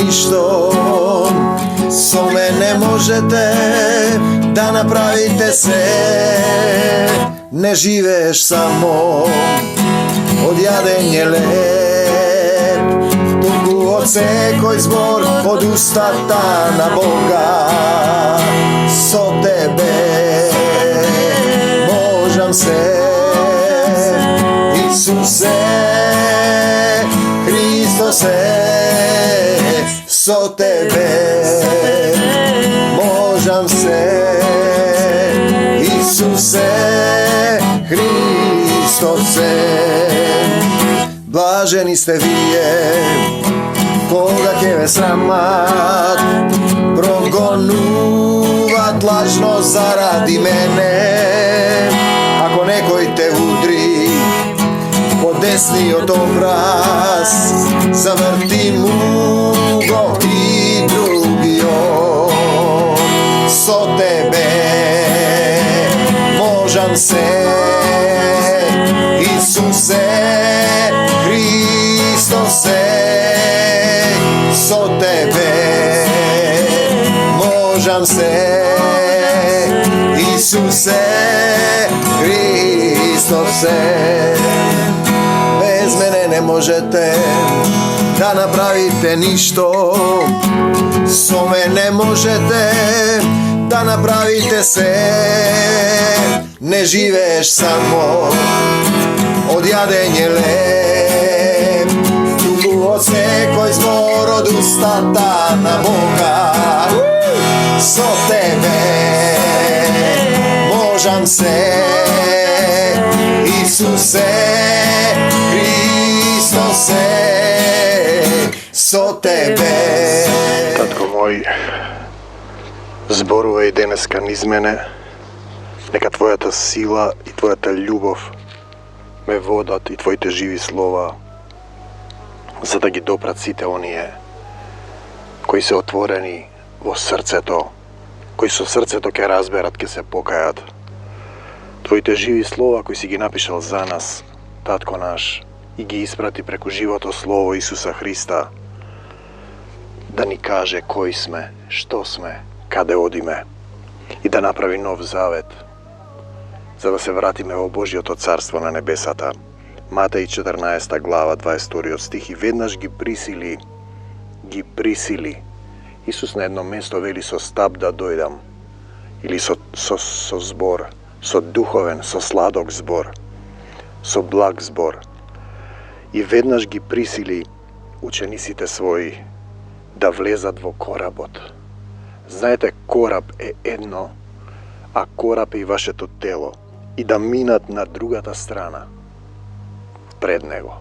ništo, со мене можете да направите се. Не живееш само од јадење леп, туку од секој збор од устата на Бога. Со тебе можам се, Исусе, Христосе, со тебе можам се, Исусе, Христосе. Блажени сте вие, кога ќе ве срамат, прогонуват лажно заради мене. Ако некој те удри по десниот образ, заврти му го и другиот. Со тебе можам се, Исусе, Христосе, со тебе можам се, Исусе, Христосе. Без мене не можете да направите ништо, со мене можете да направите се. Не живееш само од јадење леп, туку од секој збор од устата на Бога. Со тебе можам се, Исусе, Христосе, со тебе. Татко мој, зборувај денеска низ мене, нека Твојата сила и Твојата љубов ме водат и Твоите живи слова, за да ги допрат сите оние кои се отворени во срцето, кои со срцето ќе разберат, ќе се покајат. Твоите живи слова кои си ги напишал за нас, Татко наш, и ги испрати преку живото слово Исуса Христа, да ни каже кои сме, што сме, каде одиме и да направи нов завет, за да се вратиме во Божјото царство на небесата. Матеј 14 глава 22 стих: и веднаш ги присили. Исус на едно место вели со стап да дојдам, или со збор, со духовен, со сладок збор, со благ збор. И веднаш ги присили учениците своји да влезат во коработ. Знаете, кораб е едно, а кораб е и вашето тело. И да минат на другата страна, пред него.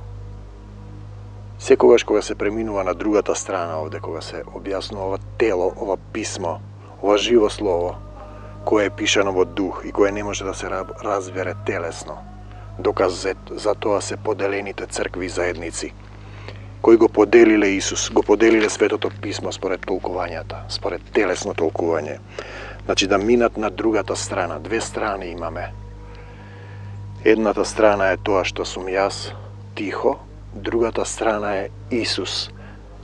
Секогаш кога се преминува на другата страна овде, кога се објаснува ова тело, ова писмо, ова живо слово, кое е пишано во дух и кое не може да се разбере телесно, доказ за тоа се поделените цркви и заедници, кои го поделиле Исус, го поделиле Светото писмо според толкувањата, според телесно толкување. Значи да минат на другата страна, две страни имаме. Едната страна е тоа што сум јас, тихо, другата страна е Исус.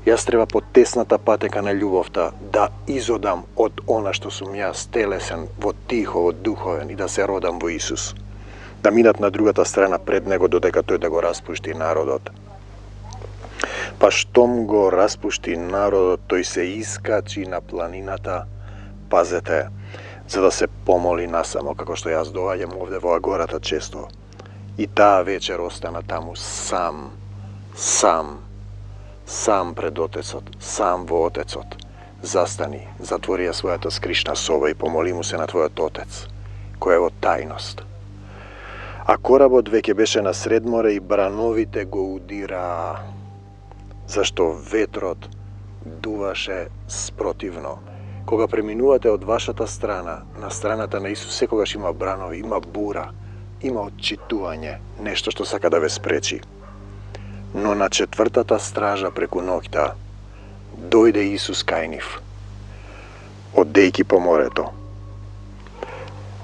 Јас треба по тесната патека на љубовта да изодам од она што сум јас, телесен, во тихо, во духовен, и да се родам во Исус. Да минат на другата страна пред него додека тој да го распушти народот. Па штом го распушти народот, тој се искачи на планината, пазете, за да се помоли насамо, како што јас доаѓам овде во агората често. И таа вечер остана таму сам пред Отецот, сам во Отецот. Застани, затвори ја својата скришна соба и помоли му се на твојот Отец, кој е во тајност. А коработ веќе беше на сред море и брановите го удираа, зашто ветрот дуваше спротивно. Кога преминувате од вашата страна на страната на Исус, секогаш има бранови, има бура, има отчитување, нешто што сака да ве спречи. Но на четвртата стража преку ноќта дојде Исус кај нив, одејќи по морето.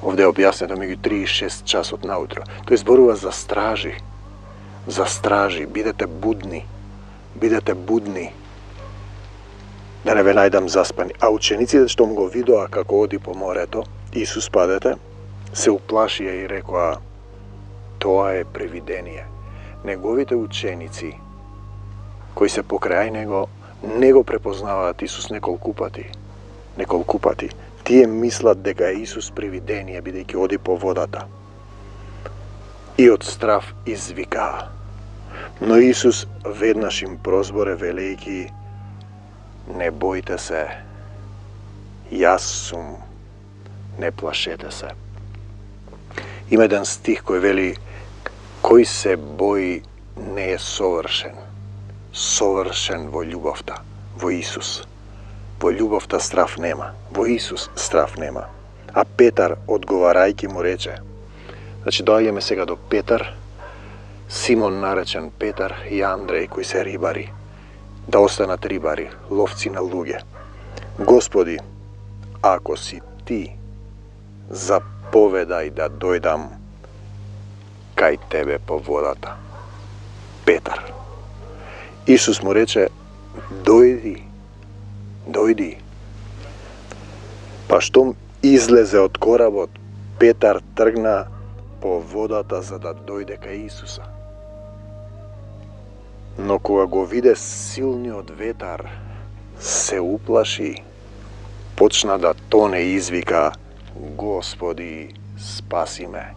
Овде е објаснето меѓу 3 и 6 часот наутро. Тој зборува за стражи. За стражи, бидете будни. да не ве најдам заспани. А учениците што го видоа како оди по морето, Исус падете, се уплашија и рекоа, тоа е привидение. Неговите ученици, кои се покрај него, не го препознаваат Исус неколку пати. Тие мислат дека е Исус привидение, бидејќи оди по водата. И од страв извикаа. Но Исус веднаш им прозборе велејќи, не бојте се, јас сум, не плашете се. Има еден стих кој вели, кој се бои не е совршен. Совршен во љубовта, во Исус. Во љубовта страв нема, во Исус страв нема. А Петар, одговарајќи му рече, значи доаѓаме сега до Петар, Симон наречен Петар и Андреј кои се рибари, да останат рибари, ловци на луѓе. Господи, ако си ти, заповедај да дојдам кај тебе по водата. Петар. Исус му рече, дојди. Па штом излезе од коработ, Петар тргна по водата за да дојде кај Исуса. Но кога го виде силниот ветар, се уплаши, почна да тоне и извика, Господи, спаси ме.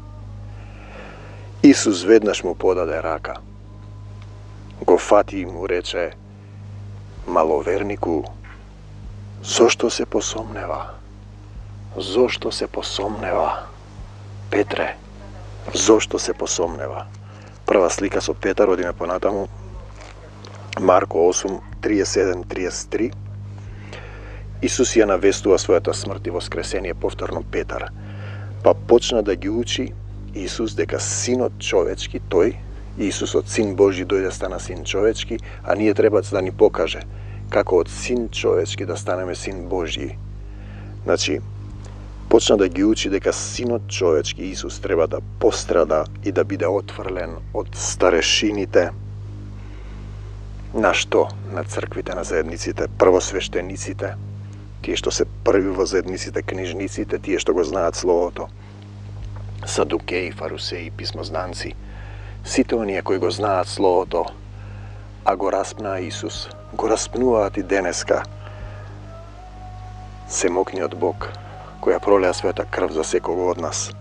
Исус веднаш му подаде рака. Го фати и му рече, маловернику, зошто се посомнева? Зошто се посомнева? Петре, зошто се посомнева? Прва слика со Петар, одиме понатаму, Марко 8, 37-33. Исус ја навестува својата смрт и воскресение повторно Петар. Па почна да ги учи Исус дека Синот човечки, тој, Исусот Син Божи дојде стана Син човечки, а ние треба да ни покаже како од Син човечки да станеме Син Божи. Значи, почна да ги учи дека Синот човечки Исус треба да пострада и да биде отфрлен од старешините. На што? На црквите, на заедниците, првосвештениците, тие што се први во заедниците, книжниците, тие што го знаат Словото, садукеи, фарусеи, писмознанци, сите оние кои го знаат Словото, а го распнаа Исус, го распнуваат и денеска семокниот Бог, која пролеа својата крв за секого од нас,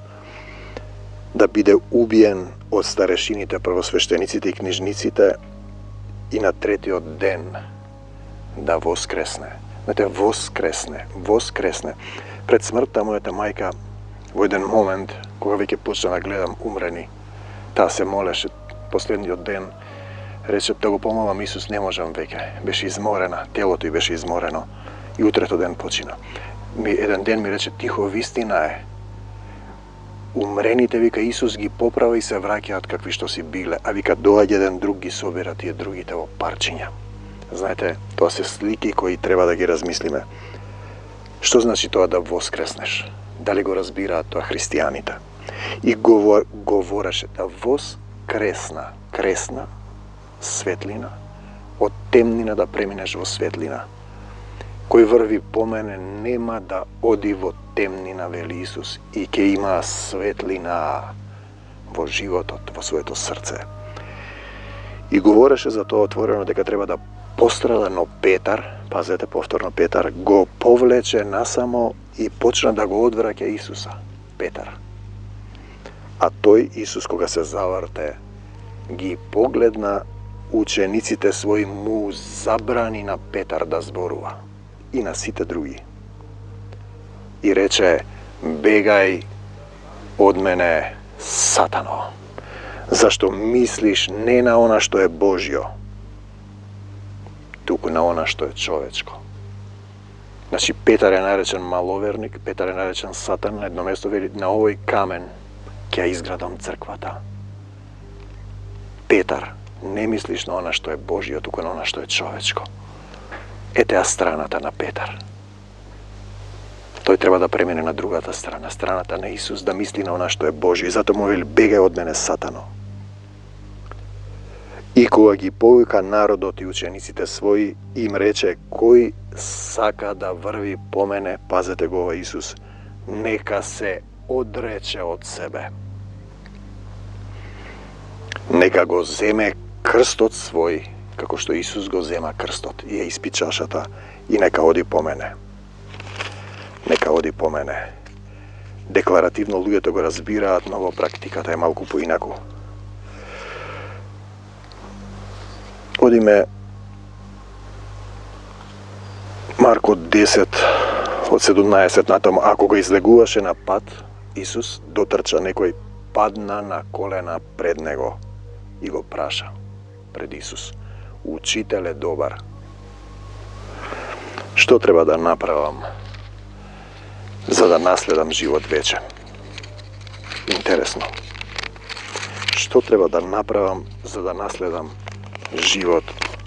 да биде убиен од старешините, првосвештениците и книжниците и на третиот ден да воскресне. Знаете, воскресне. Пред смртта мојата мајка, во еден момент, кога веќе почна да гледам умрени, таа се молеше последниот ден, рече да го помолам Исус, не можам веќе. Беше изморена, телото ѝ беше изморено и утрето ден почина. Еден ден ми рече, тихо, вистина е. Умрените, вика, Исус ги поправа и се враќаат какви што си биле, а вика, доаѓа еден друг ги собира тие другите во парчиња. Знаете, тоа се слики кои треба да ги размислиме. Што значи тоа да воскреснеш? Дали го разбираат тоа христијаните? И говореше да кресна, светлина, од темнина да преминеш во светлина. Кој врви по мене нема да оди во темнина, вели Исус, и ќе има светлина во животот, во своето срце. И говореше за тоа отворено дека треба да пострада, но Петар, пазете повторно Петар, го повлече насамо и почна да го одвраќа Исуса. Петар. А тој Исус кога се заврте, ги погледна учениците своји, му забрани на Петар да зборува и на сите други. И рече, бегај од мене, Сатано, зашто мислиш не на она што е Божјо, туку на она што е човечко. Значи, Петар е наречен маловерник, Петар е наречен Сатан, на едно место вели, на овој камен ќе ја изградам црквата. Петар, не мислиш на она што е Божјо, туку на она што е човечко. Ете ја страната на Петар. Тој треба да премине на другата страна, страната на Исус, да мисли на она што е Божјо. И затоа му вели, бегај од мене, Сатано. И кога ги повика народот и учениците своји, им рече: кој сака да врви по мене, пазете го ова Исус, нека се одрече од себе. Нека го земе крстот свој, како што Исус го зема крстот и ја испи чашата, и нека оди по мене. Нека оди по мене. Декларативно луѓето го разбираат, но во практиката е малку поинаку. Одиме Марко 10 од 17 натаму. Ако го излегуваше на пат, Исус дотрча некој, падна на колена пред него и го праша пред Исус: Учителе добар, што треба да направам за да наследам живот вечен? Интересно. Што треба да направам за да наследам живот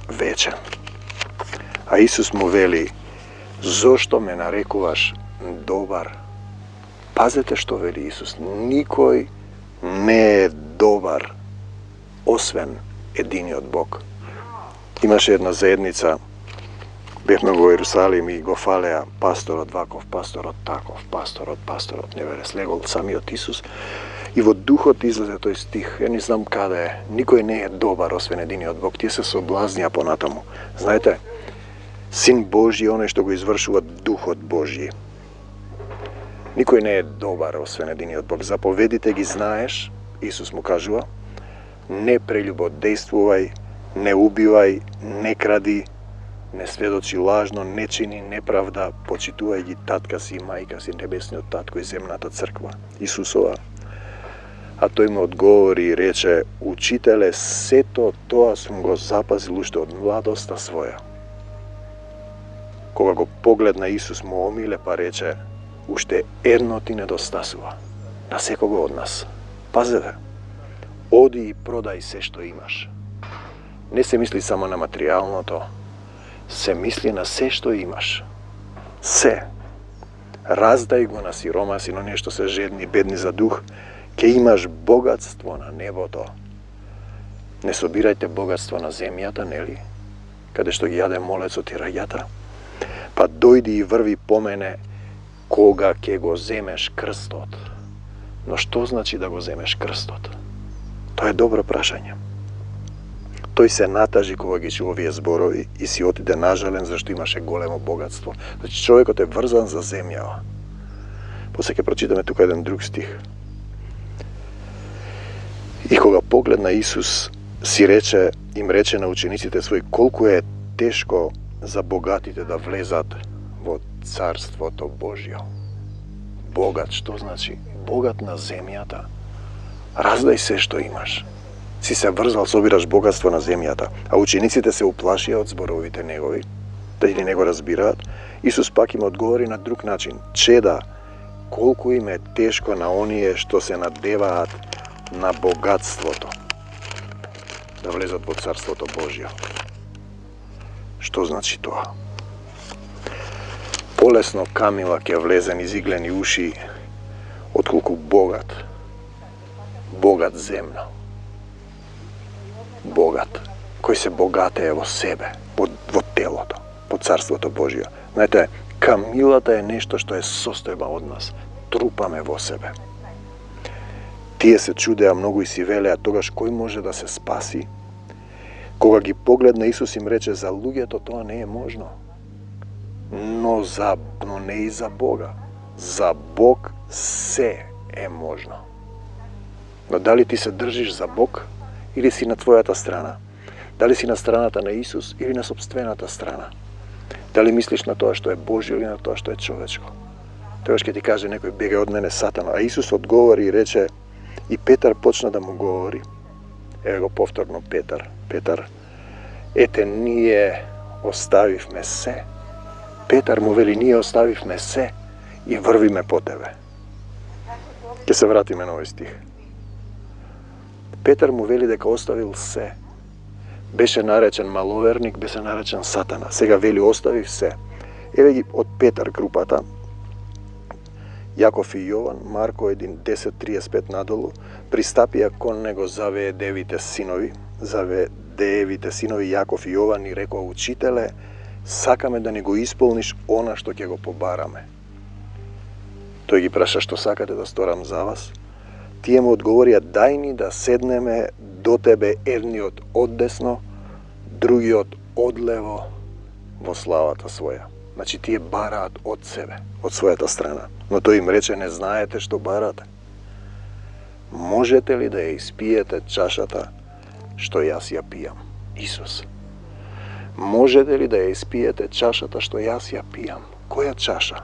вечен? А Исус му вели: зошто ме нарекуваш добар? Пазете што вели Исус: никој не е добар освен единиот Бог. Имаше една заедница, бевме во Иерусалим и го фалеа пасторот ваков, пасторот таков, пасторот не вере, слегол самиот Исус. И во духот излезе тој стих, ја не знам каде е: никој не е добар освен единиот Бог. Тие се соблазнија понатаму. Знаете, Син Божји е оној што го извршува Духот Божји. Никој не е добар освен единиот Бог. Заповедите ги знаеш, Исус му кажува: не прелюбодејствувај, не убивај, не кради, не сведочи лажно, не чини неправда, почитувај ги татка си и мајка си, небесниот татко и земната црква, Исусова. А тој му одговори и рече: Учителе, сето тоа сум го запазил уште од младоста своја. Кога го погледна Исус, му омиле па рече: уште едно ти недостасува на секого од нас. Пазете, оди и продај се што имаш. Не се мисли само на материјалното, се мисли на се што имаш. Се. Раздај го на сиромаси, но нешто се жедни, бедни за дух, ке имаш богатство на небото. Не собирајте богатство на земјата, нели? Каде што ги јаде молецот и раѓата. Па дојди и врви по мене кога ќе го земеш крстот. Но што значи да го земеш крстот? Тоа е добро прашање. Тој се натажи кога ги чу овие зборови и си отиде нажален зашто имаше големо богатство. Значи човекот е врзан за земјава. После ќе прочитаме тука еден друг стих. И кога погледна Исус, им рече на учениците своји колку е тешко за богатите да влезат во Царството Божјо. Богат, што значи? Богат на земјата. Раздај се што имаш. Си се врзал, собираш богатство на земјата, а учениците се уплашија од зборовите негови, да или не го разбираат. Исус пак им одговори на друг начин: чеда, колку им е тешко на оние што се надеваат на богатството да влезат во Царството Божјо. Што значи тоа? Полесно камила ќе влезе низ иглени уши отколку богат земно. Богат, кој се богатее во себе, во телото, во Царството Божјо. Знаете, камилата е нешто што е состојба од нас. Трупаме во себе. Тие се чудеа многу и си велеа: тогаш кој може да се спаси? Кога ги погледна Исус им рече: за луѓето тоа не е можно, но не и за Бога. За Бог се е можно. Но дали ти се држиш за Бог или си на твојата страна? Дали си на страната на Исус или на собствената страна? Дали мислиш на тоа што е Божјо или на тоа што е човечко? Тогаш ќе ти каже некој: бегај од мене, Сатана. А Исус одговори и рече, и Петар почна да му говори. Еве го повторно Петар: ете, ние оставивме се. Петар му вели: ние оставивме се и врвиме по тебе. Ќе се вратиме на овој стих. Петар му вели дека оставил се. Беше наречен маловерник, беше наречен Сатана. Сега вели: оставив се. Еве ги од Петар групата. Јаков и Јован, Марко 1:10-35 надолу, пристапија кон него завее девите синови, завее Зевдеевите синови Јаков и Јован ни рекоа: Учителе, сакаме да ни го исполниш она што ќе го побараме. Тој ги праша: Што сакате да сторам за вас? Тие му одговорија: Дај ни да седнеме до тебе, едниот оддесно, другиот одлево во славата своја. Значи тие бараат од себе, од својата страна. Но тој им рече: Не знаете што барате. Можете ли да ја испиете чашата што јас ја пијам? Исус. Можете ли да ја испиете чашата што јас ја пијам? Која чаша?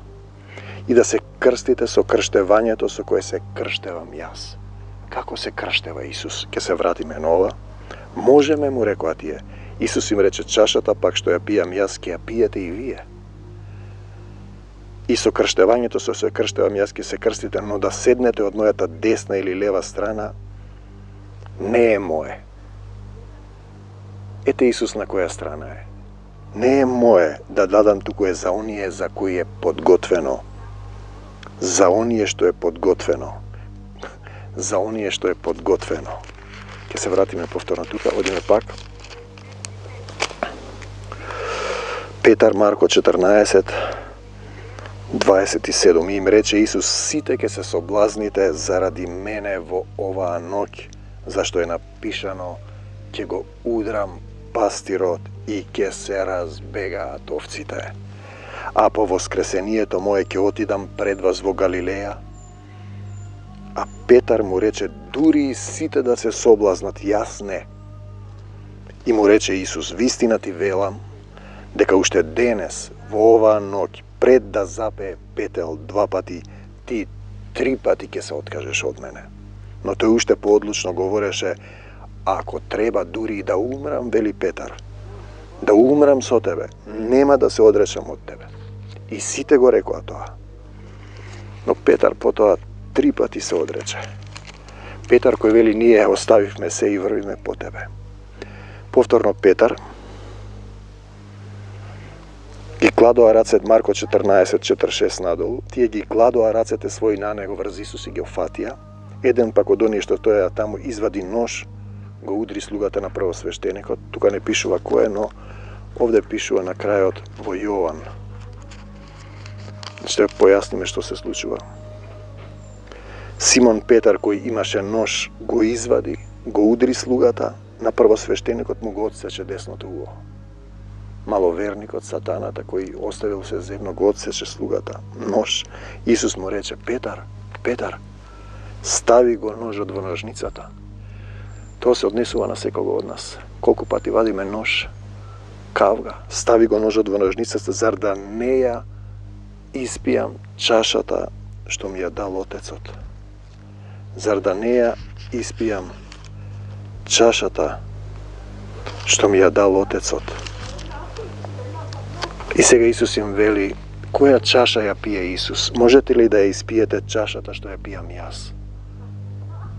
И да се крстите со крштевањето со кое се крштевам јас. Како се крштева Исус? Ке се вратиме на ова. Можеме, му рекоа тие. Исус им рече: Чашата пак што ја пијам јас, ке ја пиете и вие. И со крштевањето со се крштевам јас ке се крстите, но да седнете од мојата десна или лева страна не е мое. Ете Исус на која страна е. Не е мое да дадам, туку е за оние за кои е подготвено. За оние што е подготвено. За оние што е подготвено. Ке се вратиме повторно тука, одиме пак. Петар, Марко 14, 27. Им рече Исус: Сите ке се соблазните заради мене во оваа ноќ, зашто е напишано: Ке го удрам пастирот и ке се разбегаат овците. А по воскресението мое ќе отидам пред вас во Галилеја. А Петар му рече: Дури и сите да се соблазнат, јас не. И му рече Исус: Вистина ти велам, дека уште денес, во оваа ноќ, пред да запее петел 2 пати, ти 3 пати ќе се откажеш од мене. Но тој уште поодлучно говореше: Ако треба дури и да умрам, вели Петар, да умрам со тебе, нема да се одречам од тебе. И сите го рекоа тоа. Но Петар потоа 3 пати се одрече. Петар кој вели: Ние оставивме се и врвиме по тебе. Повторно Петар ги кладоа рацете, Марко 14:46 надолу, тие ги кладоа рацете своји на него врз Исус и ги офатија. Еден пак од оние што стоја таму извади нож, го удри слугата на првосвештеникот. Тука не пишува кој е, но овде пишува на крајот во Јован. Ще појасниме што се случува. Симон Петар, кој имаше нож, го извади, го удри слугата, на првосвештеникот му го отсече десното уво. Маловерникот, сатаната, кој оставил се земно, го отсече слугата. Нож. Исус му рече: Петар, Петар, стави го ножот во ножницата. Тоа се однесува на секого од нас. Колку пати вадиме нож, кавга, стави го ножот во ножницата, зар да не ја испијам чашата што ми ја дал Отецот. Зар да не ја испијам чашата што ми ја дал Отецот. И сега Исус им вели: Која чаша ја пие Исус? Можете ли да ја испиете чашата што ја пијам јас?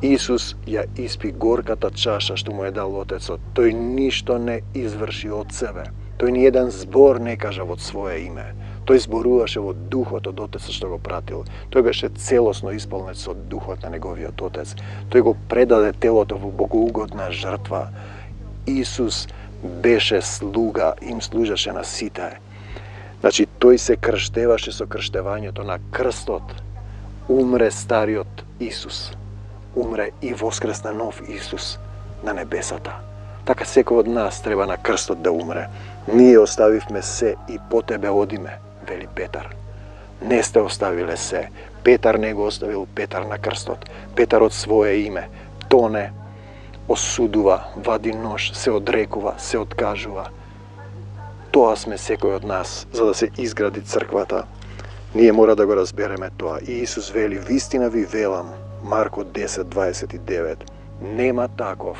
Исус ја испи горката чаша што му е дал Отецот. Тој ништо не изврши од себе. Тој ни еден збор не кажа во свое име. Тој зборуваше во духот од Отецот што го пратил. Тој беше целосно исполнет со духот на неговиот Отец. Тој го предаде телото во богоугодна жртва. Исус беше слуга, им служеше на сите. Значи, тој се крштеваше со крштевањето на крстот. Умре стариот Исус. Умре и воскресна нов Исус на небесата. Така секој од нас треба на крстот да умре. Ние оставивме се и по тебе одиме, вели Петар. Не сте оставиле се. Петар не го оставил Петар на крстот. Петар од свое име тоне, осудува, вади нож, се одрекува, се откажува. Тоа сме секој од нас, за да се изгради црквата. Ние мора да го разбереме тоа. И Исус вели: Вистина ви велам, Марко 10:29, нема таков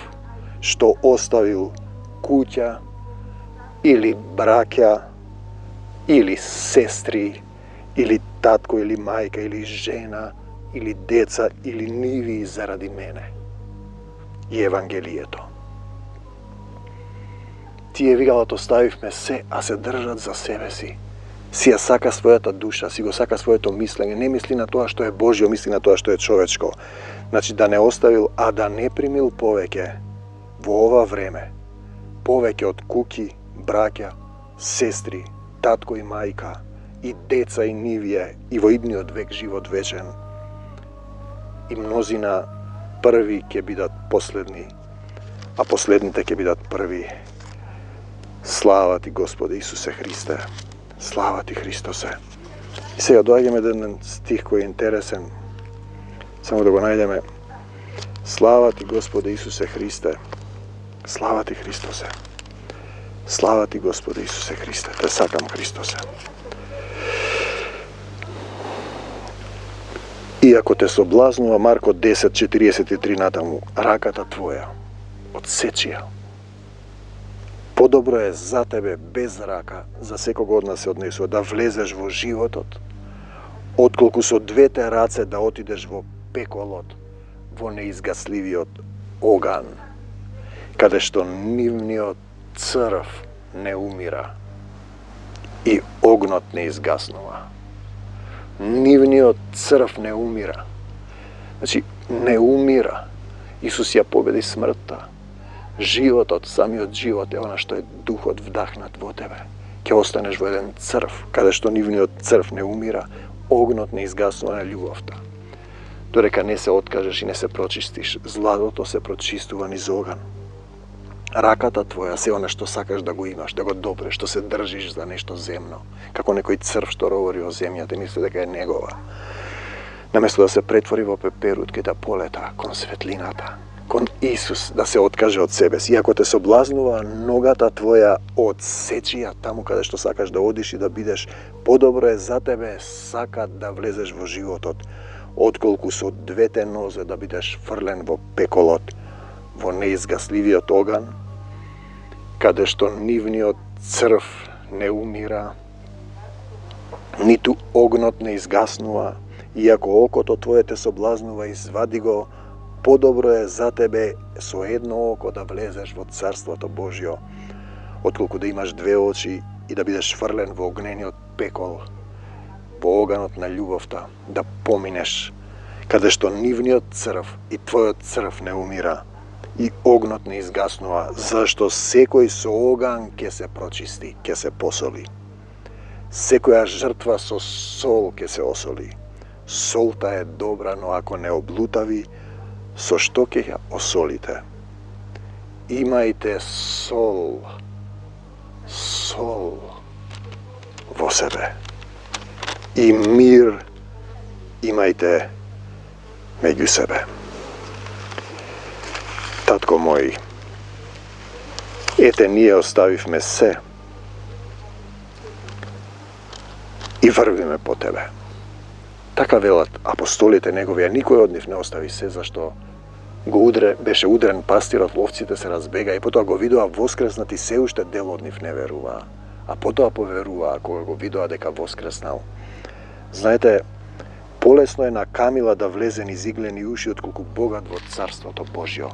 што оставил куќа или браќа или сестри или татко или мајка или жена или деца или ниви заради мене и Евангелието. Тие викалат: оставивме се, а се држат за себе си. Си ја сака својата душа, си го сака своето мислење, не мисли на тоа што е Божјо, мисли на тоа што е човечко. Значи да не оставил, а да не примил повеќе во ова време, повеќе од куки, браќа, сестри, татко и мајка, и деца и нивие, и во идниот век живот вечен. И мнозина први ќе бидат последни, а последните ќе бидат први. Слава ти, Господи Исусе Христе! Слава ти, Христосе! И сега доаѓаме до еден стих кој е интересен. Само да го најдеме. Слава ти, Господи Исусе Христе! Слава ти, Христосе! Слава ти, Господи Исусе Христе! Те сакам, Христосе! Иако те соблазнува, Марко 10:43 натаму, раката твоја одсечија. Подобро е за тебе без рака, за секого од нас се однесува, да влезеш во животот, отколку со двете раце да отидеш во пеколот, во неизгасливиот оган, каде што нивниот црв не умира и огнот не изгаснува. Нивниот црв не умира. Значи, не умира. Исус ја победи смртта. Животот, самиот живот е она што е духот вдахнат во тебе. Ќе останеш во еден црв, каде што нивниот црв не умира, огнот не изгаснува на љубовта. Додека не се откажеш и не се прочистиш, златото се прочистува низ оган. Раката твоја, се она што сакаш да го имаш, да го допреш, што се држиш за нешто земно, како некој црв што ровори во земјата и мисли дека е негова. Наместо да се претвори во пеперут, ке да полета кон светлината, кон Исус, да се откаже од себе си. Иако те соблазнува, ногата твоја одсечија таму каде што сакаш да одиш и да бидеш, подобро е за тебе сакат да влезеш во животот, отколку со двете нозе да бидеш фрлен во пеколот, во неизгасливиот оган, каде што нивниот црв не умира, ниту огнот не изгаснува, иако окото твое те соблазнува, извади го, подобро е за тебе со едно око да влезеш во Царството Божјо, отколку да имаш две очи и да бидеш фрлен во огнениот пекол, во оганот на љубовта, да поминеш, каде што нивниот црв и твојот црв не умира, и огнот не изгаснува, зашто секој со оган ќе се прочисти, ќе се посоли. Секоја жртва со сол ќе се осоли. Солта е добра, но ако не облутави, со што ќе ја осолите? Имајте сол во себе. И мир имајте меѓу себе. Татко мој, ете ние оставивме се и врвиме по тебе. Така велат апостолите неговија, никој од нив не остави се, зашто беше удрен пастирот, ловците се разбега и потоа го видоа воскреснат и се уште дел од нив не веруваа, а потоа поверуваа кога го видоа дека воскреснал. Знаете, полесно е на камила да влезе низ иглени уши отколку богат во Царството Божјо.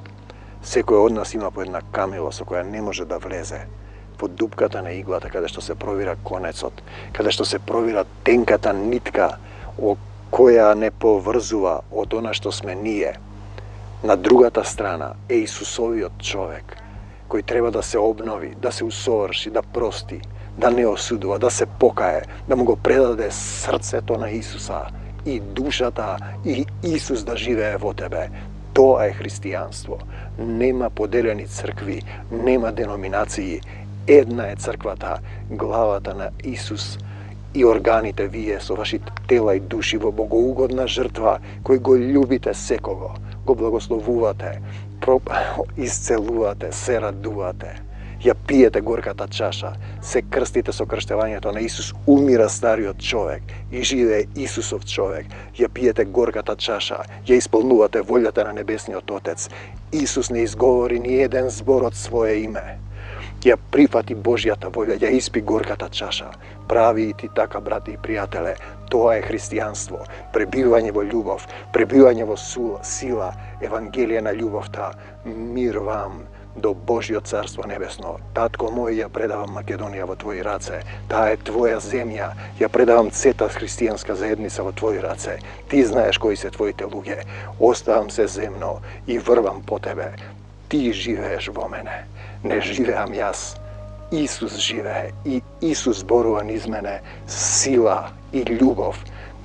Секој од нас има по една камила со која не може да влезе во дупката на иглата, каде што се провира конецот, каде што се провира тенката нитка која не поврзува од она што сме ние. На другата страна е Исусовиот човек, кој треба да се обнови, да се усоврши, да прости, да не осудува, да се покае, да му го предаде срцето на Исуса и душата и Исус да живее во тебе. Тоа е христијанство. Нема поделени цркви, нема деноминации. Една е црквата, главата на Исус и органите вие со вашите тела и души во богоугодна жртва, кој го љубите секого, го благословувате, исцелувате, се радувате, ја пиете горката чаша, се крстите со крштевањето на Исус, умира стариот човек и живее Исусов човек, ја пиете горката чаша, ја исполнувате волјата на Небесниот Отец. Исус не изговори ни еден збор од свое име. Ја прифати Божјата волја, ја испи горката чаша. Прави и ти така, брати и пријателе. Тоа е христијанство. Пребивање во љубов, пребивање во сила, евангелие на љубовта. Мир вам до Божјо Царство Небесно. Татко мој, ја предавам Македонија во твои раце. Таа е твоја земја. Ја предавам цета христијанска заедница во твои раце. Ти знаеш кои се твоите луѓе. Оставам се земно и врвам по тебе. Ти живееш во мене, не живеам јас. Исус живее и Исус зборува низ мене сила и љубов.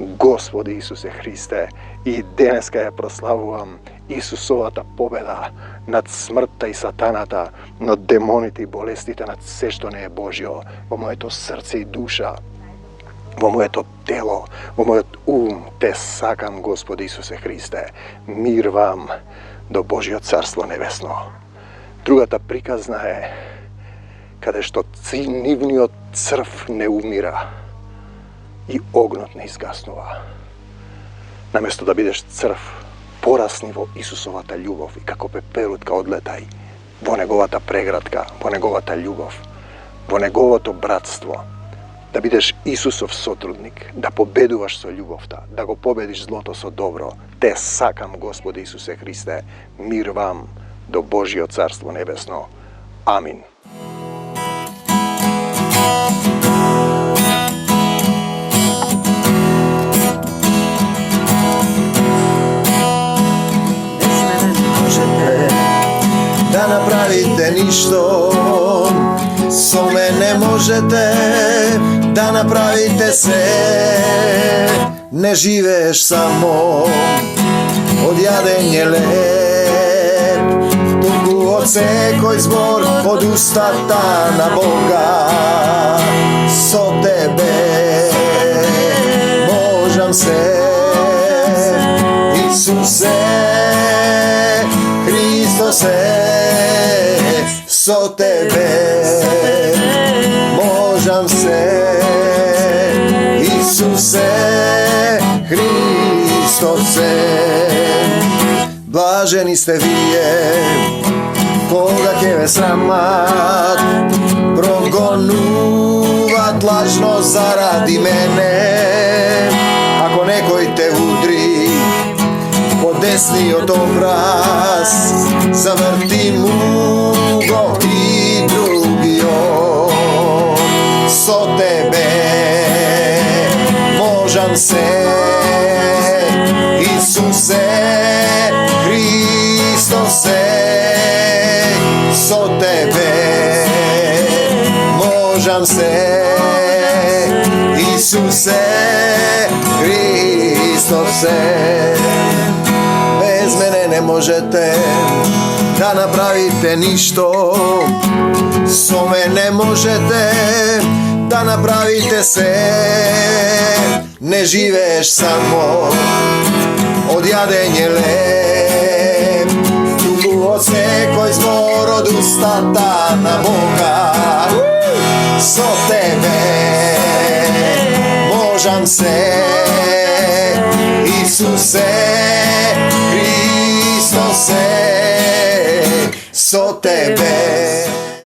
Господи Исусе Христе, и денеска ја прославувам Исусовата победа над смртта и сатаната, над демоните и болестите, над се што не е Божјо, во моето срце и душа, во моето тело, во мојот ум. Те сакам, Господи Исусе Христе. Мир вам до Божјо Царство Небесно. Другата приказна е каде што нивниот црв не умира и огнот не изгаснува. Наместо да бидеш црв, порасни во Исусовата љубов и како пеперутка одлетај во неговата преградка, во неговата љубов, во неговото братство. Да бидеш Исусов сотрудник, да победуваш со љубовта, да го победиш злото со добро. Те сакам, Господи Исусе Христе. Мир вам до Божјо Царство Небесно. Амин. Да направите ништо, со мене не можете да направите се. Не живееш само од јадење леп, туку од секој збор од устата на Бога. Со тебе можам се, Исусе Христосе. Со тебе можам се, Исусе Христосе. Блажени сте вие, кога ќе ве срамат, прогонуват лажно заради мене. Ако некој те удри по десниот образ, заврти му го и другиот. Со тебе можам се, Исусе Христосе. Со тебе можам се, Исусе Христосе. Без мене не можете да направите ништо, со мене можете да направите се. Не живееш само од јадење леп, туку од секој збор од устата на Бога. Со тебе можам се, Исусе Христосе. Со тебе